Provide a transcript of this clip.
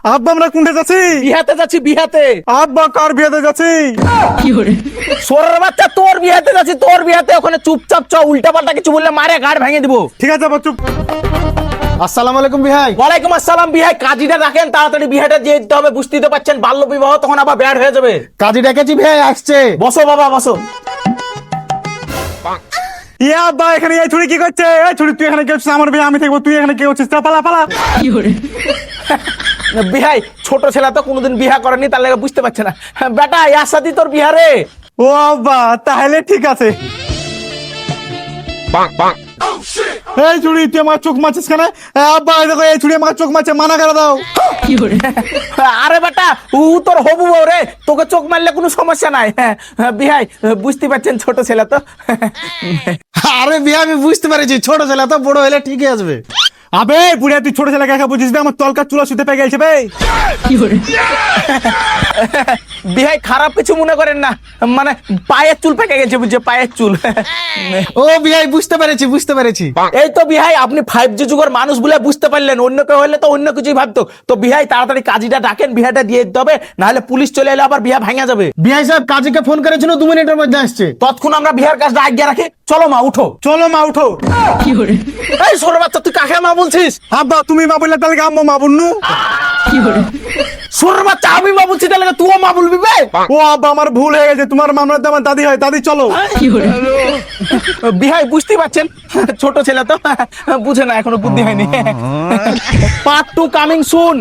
আব্বা আমরা কোনটা যাচ্ছি? বিহাতে যাচ্ছি, বিহাতে। আব্বা কার বিয়েতে যাচ্ছি? সোরের বাচ্চা, তোর বিহাতে যাচ্ছি, তোর বিহাতে। ওখানে চুপচাপ চ, উল্টা পাল্টা কিছু বললে মারে গাড় ভেঙে দিব। ঠিক আছে আব্বা চুপ। আসসালামু আলাইকুম বিহাই। ওয়ালাইকুম আসসালাম। বিহাই কাজীটা রাখেন, তাড়াতাড়ি বিহাটা দিয়ে দিতে হবে। বুঝতেই তো পারছেন বাল্য বিবাহ, তখন আবার ব্যাড হয়ে যাবে। কাজী ডেকেছি বিহাই, আসছে। বসো বাবা, বসো। ইয়া আব্বা এখানে এই ছুরি কি করছে? এই ছুরি তুই এখানে কি করছিস? আমার বিয়ে আমি থাকবো, তুই এখানে কি করছিস? পালা পালা। বিহাই ছোট ছেলে তো কোনোদিন বিহা করেনি, তার লাগে বুঝতে পারছে না। বেটা ইয়ার সাথে তোর বিহারে। ও আব্বা তাহলে ঠিক আছে। এই ছুরি তুই আমার চোখ মারছিস কেন? আব্বা এই দেখো এই ছুরি আমার চোখ মারছে, মানা করে দাও। আরে বেটা ও তোর হবু বউ রে, তোকে চোখ মারলে কোনো সমস্যা নাই। বিহাই বুঝতে পারছেন ছোট ছেলে তো। আরে বিহাই আমি বুঝতে পেরেছি, ছোট ছেলে তো, বড় হলে ঠিকই আসবে। আবে বুড়িয়া তুই ছোট ছেলে কাকা বুঝিস না? আমার তলকার চুলা শুতে পেয়ে গেছে বে। বিহাই খারাপ কিছু মনে করেন না, মানে পায়ের চুল পেকে গেছে, বুঝছে, পায়ের চুল। ও বিহাই বুঝতে পেরেছি, বুঝতে পেরেছি। এই তো বিহাই আপনি 5G যুগের মানুষ বলে বুঝতে পারলেন, অন্য কেউ হলে তো অন্য কিছুই ভাবতো। তো বিহাই তাড়াতাড়ি কাজীটা ডাকেন, বিহাটা দিয়ে দিতে হবে, নাহলে পুলিশ চলে এলে আবার বিহা ভাঙা যাবে। বিহাই সাহেব কাজীকে ফোন করেছিল, 2 মিনিটের মধ্যে আসছে। তৎক্ষণ আমরা বিহার কাজটা আজ্ঞা রাখি। চলো মা উঠো। চলো মা উঠো। এই ছোট বাচ্চা তুই কাকে মা বলছিস? আব্বা তুমি মা বললে তাহলে আম্মা মা বলনু। ছোট বাচ্চা আমি মা বলছি, তাহলে তুইও মা বলবি বে? ও আব্বা আমার ভুল হয়ে গেছে, তোমার মামলাতে আমার দাদি হয়, দাদি চলো। বিহাই বুঝতে পারছেন ছোট ছেলে তো বুঝে না, এখনো বুদ্ধি হয়নি। Part 2 coming soon.